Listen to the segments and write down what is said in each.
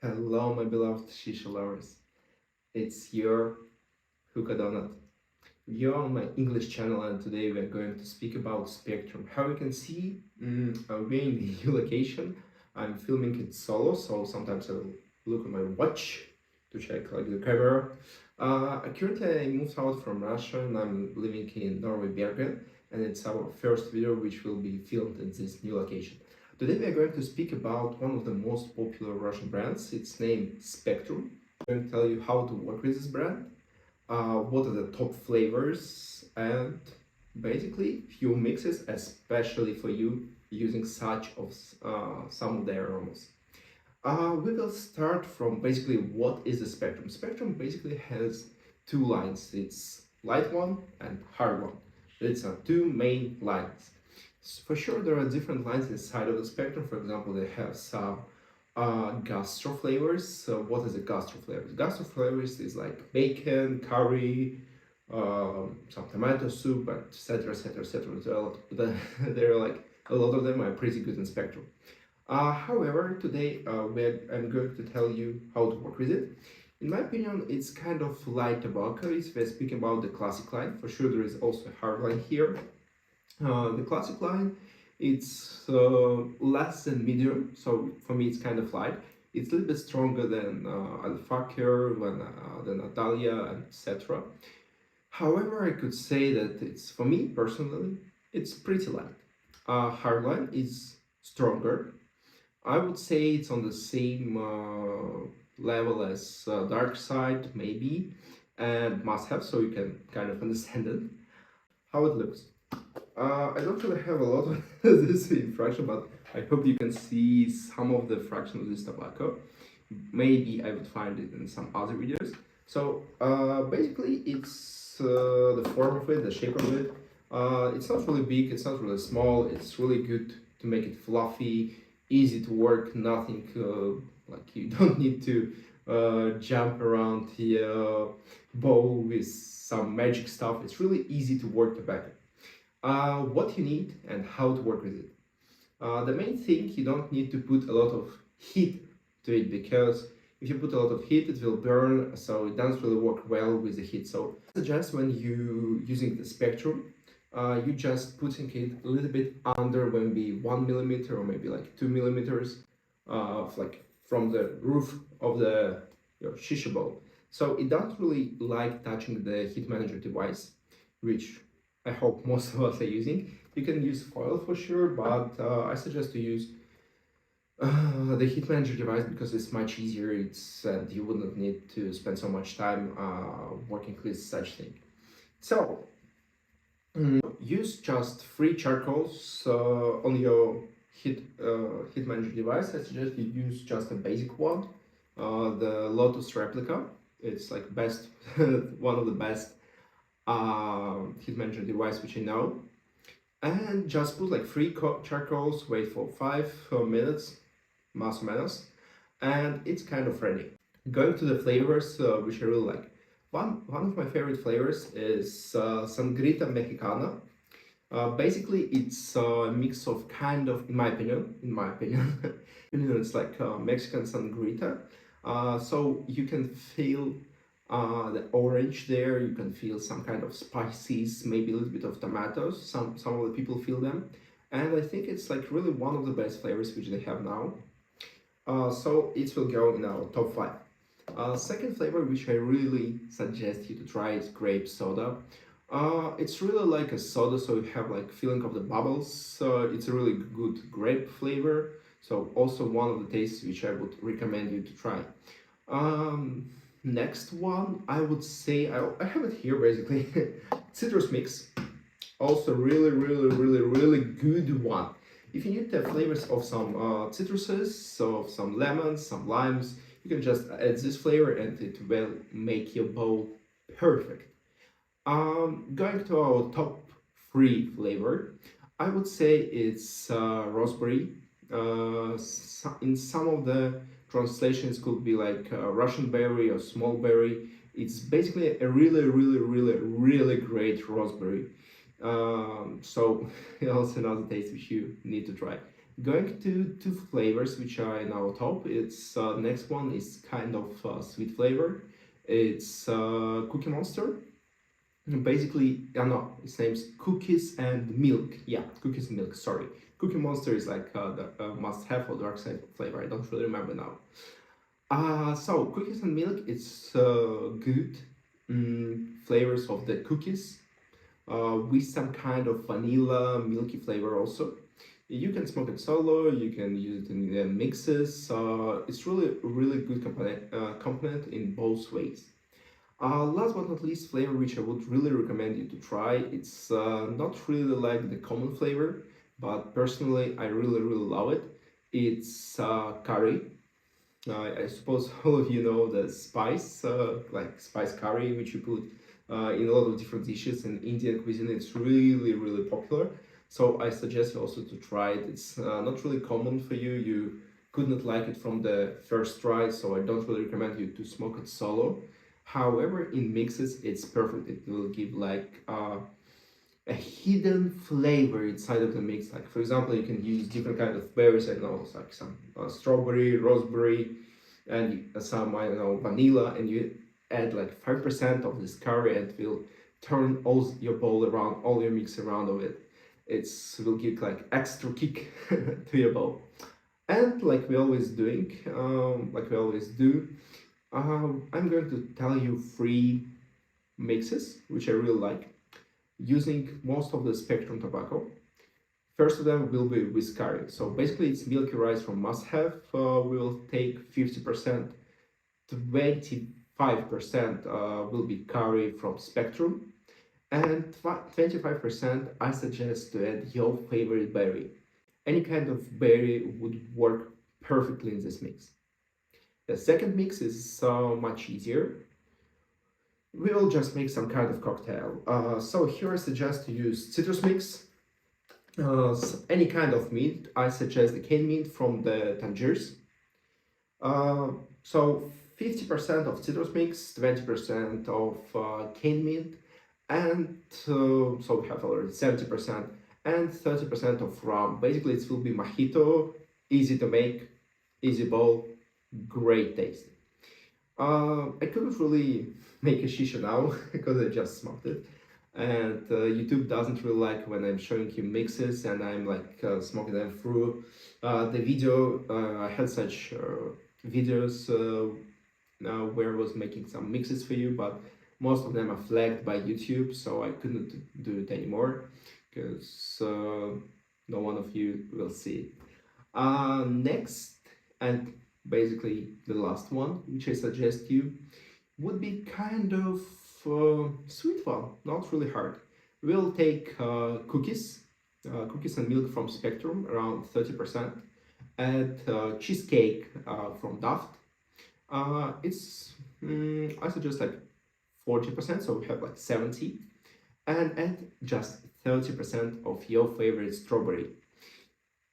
Hello, my beloved shisha lovers. It's your Hookah donut. You're on my English channel, and today we are going to speak about Spectrum. How you can see, I'm in the new location. I'm filming it solo, so sometimes I'll look at my watch to check like the camera. Currently, I moved out from Russia and I'm living in Norway, Bergen, and it's our first video which will be filmed in this new location. Today we are going to speak about one of the most popular Russian brands. It's named Spectrum. I'm going to tell you how to work with this brand, what are the top flavors, and basically few mixes, especially for you using some of the aromas. We will start from basically what is the Spectrum. Spectrum basically has two lines. It's light one and hard one. It's two main lines. For sure, there are different lines inside of the Spectrum. For example, they have some gastro flavors. So what is a gastro flavors? Gastro flavors is like bacon, curry, some tomato soup, etc., etc., etc. There are like a lot of them are pretty good in Spectrum. However, today I'm going to tell you how to work with it. In my opinion, it's kind of light tobacco. If we're speaking about the classic line, for sure there is also a hard line here. The classic line, it's less than medium, so for me it's kind of light. It's a little bit stronger than Alfaker, than Natalia, etc. However, I could say that it's, for me personally, it's pretty light. Hardline is stronger. I would say it's on the same level as Dark Side, maybe, and Must Have, so you can kind of understand it. How it looks. I don't really have a lot of this in fraction, but I hope you can see some of the fraction of this tobacco. Maybe I would find it in some other videos. So basically it's the form of it, the shape of it. It's not really big, it's not really small, it's really good to make it fluffy, easy to work, nothing like you don't need to jump around the bowl with some magic stuff. It's really easy to work tobacco. What you need and how to work with it. The main thing, you don't need to put a lot of heat to it, because if you put a lot of heat it will burn, so it doesn't really work well with the heat. So I suggest when you using the Spectrum, you just putting it a little bit under, maybe 1 millimeter or maybe like 2 millimeters like from the roof of your shisha bowl. So it doesn't really like touching the heat manager device, which I hope most of us are using. You can use foil for sure, but I suggest to use the heat manager device because it's much easier. And you wouldn't need to spend so much time working with such thing. So use just 3 charcoals on your heat manager device. I suggest you use just a basic one, the Lotus replica. It's like best one of the best heat manager device which I know. And just put like 3 charcoals, wait for 5 minutes, más o menos, and it's kind of ready. Going to the flavors which I really like. One of my favorite flavors is Sangrita Mexicana. Basically, it's a mix of kind of, in my opinion, it's like Mexican Sangrita. So you can feel the orange there, you can feel some kind of spices, maybe a little bit of tomatoes, some of the people feel them, and I think it's like really one of the best flavors which they have now. So it will go in our top 5. Second flavor which I really suggest you to try is Grape Soda. It's really like a soda, so you have like feeling of the bubbles. It's a really good grape flavor, so also one of the tastes which I would recommend you to try. Next one, I would say, I have it here basically, citrus mix. Also really good one. If you need the flavors of some citruses, so some lemons, some limes, you can just add this flavor and it will make your bowl perfect. Going to our top 3 flavor, I would say it's raspberry. In some of the translations could be like Russian berry or small berry. It's basically a really great raspberry. So also another taste which you need to try. Going to two flavors which are in our top. It's next one is kind of sweet flavor. It's Cookie Monster. Basically, no, its name's Cookies and Milk. Yeah, Cookies and Milk. Sorry, Cookie Monster is like the must-have or dark side flavor. I don't really remember now. So Cookies and Milk. It's good flavors of the cookies with some kind of vanilla milky flavor also. You can smoke it solo, you can use it in mixes. It's really good component in both ways. Last but not least, flavor which I would really recommend you to try. It's not really like the common flavor, but personally I really love it. It's curry. I suppose all of you know the spice, like spice curry, which you put in a lot of different dishes. In Indian cuisine, it's really popular. So I suggest you also to try it. It's not really common for you. You could not like it from the first try, so I don't really recommend you to smoke it solo. However, in mixes, it's perfect. It will give like a hidden flavor inside of the mix. Like for example, you can use different kind of berries. I don't know, like some strawberry, raspberry, and some I don't know vanilla, and you add like 5% of this curry, and it will turn all your bowl around, all your mix around of it. It's will give like extra kick to your bowl. And like we always doing, like we always do, I'm going to tell you three mixes which I really like using most of the spectrum tobacco. First of them will be with curry. So basically it's milky rice from Must Have. We will take 50%, 25% will be curry from Spectrum, and 25% I suggest to add your favorite berry. Any kind of berry would work perfectly in this mix. The second mix is so much easier. We will just make some kind of cocktail. So here I suggest to use citrus mix, any kind of meat. I suggest the cane meat from the Tangiers. So 50% of citrus mix, 20% of cane meat, and so we have already 70%, and 30% of rum. Basically, it will be Mojito, easy to make, easy bowl, great taste. I couldn't really make a shisha now because I just smoked it, and YouTube doesn't really like when I'm showing you mixes and I'm like smoking them through the video. I had such videos where I was making some mixes for you, but most of them are flagged by YouTube, so I couldn't do it anymore because no one of you will see it. Next, and basically the last one, which I suggest you, would be kind of sweet one, not really hard. We'll take cookies and milk from Spectrum, around 30%, add cheesecake from Daft. It's I suggest like 40%, so we have like 70, and add just 30% of your favorite strawberry.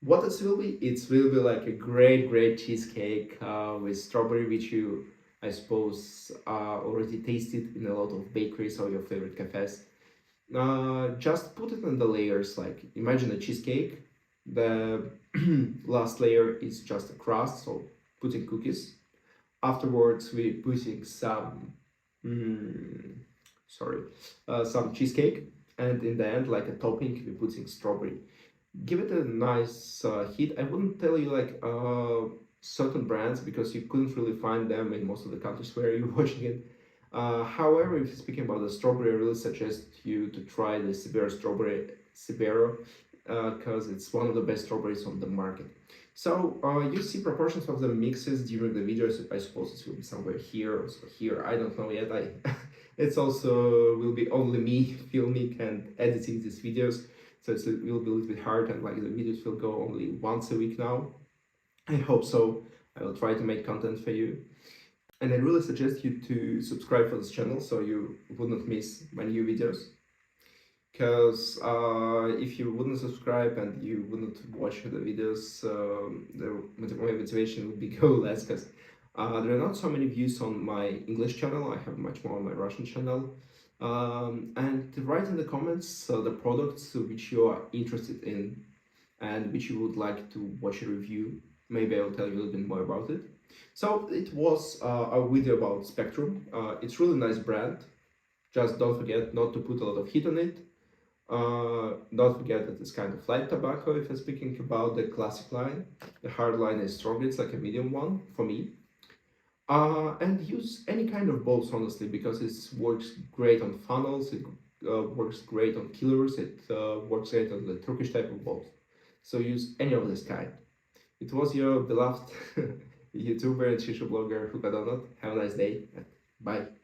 What it will be? It will be like a great cheesecake with strawberry, which you, I suppose, already tasted in a lot of bakeries or your favorite cafes. Just put it in the layers. Like imagine a cheesecake. The last layer is just a crust, so putting cookies. Afterwards, we putting some, some cheesecake, and in the end, like a topping, we putting strawberry. Give it a nice heat. I wouldn't tell you like certain brands because you couldn't really find them in most of the countries where you're watching it. However, if speaking about the strawberry, I really suggest you to try the Sibero, because it's one of the best strawberries on the market. So you see proportions of the mixes during the videos. I suppose it will be somewhere here or here. I don't know yet. It's also will be only me filming and editing these videos, so it will be a little bit hard, and like the videos will go only once a week now. I hope so. I will try to make content for you. And I really suggest you to subscribe for this channel so you wouldn't miss my new videos. Because if you wouldn't subscribe and you wouldn't watch the videos, my motivation would be go less, because there are not so many views on my English channel. I have much more on my Russian channel. And write in the comments the products which you are interested in. and which you would like to watch a review. Maybe I'll tell you a little bit more about it. So it was a video about Spectrum. It's really nice brand. Just don't forget not to put a lot of heat on it. Don't forget that it's kind of light tobacco if I'm speaking about the classic line. The hard line is stronger, it's like a medium one for me. And use any kind of bowls honestly, because it works great on funnels, it works great on killers, it works great on the Turkish type of bowls. So use any of this kind. It was your beloved YouTuber and shisha blogger Hookah. Have a nice day. Bye.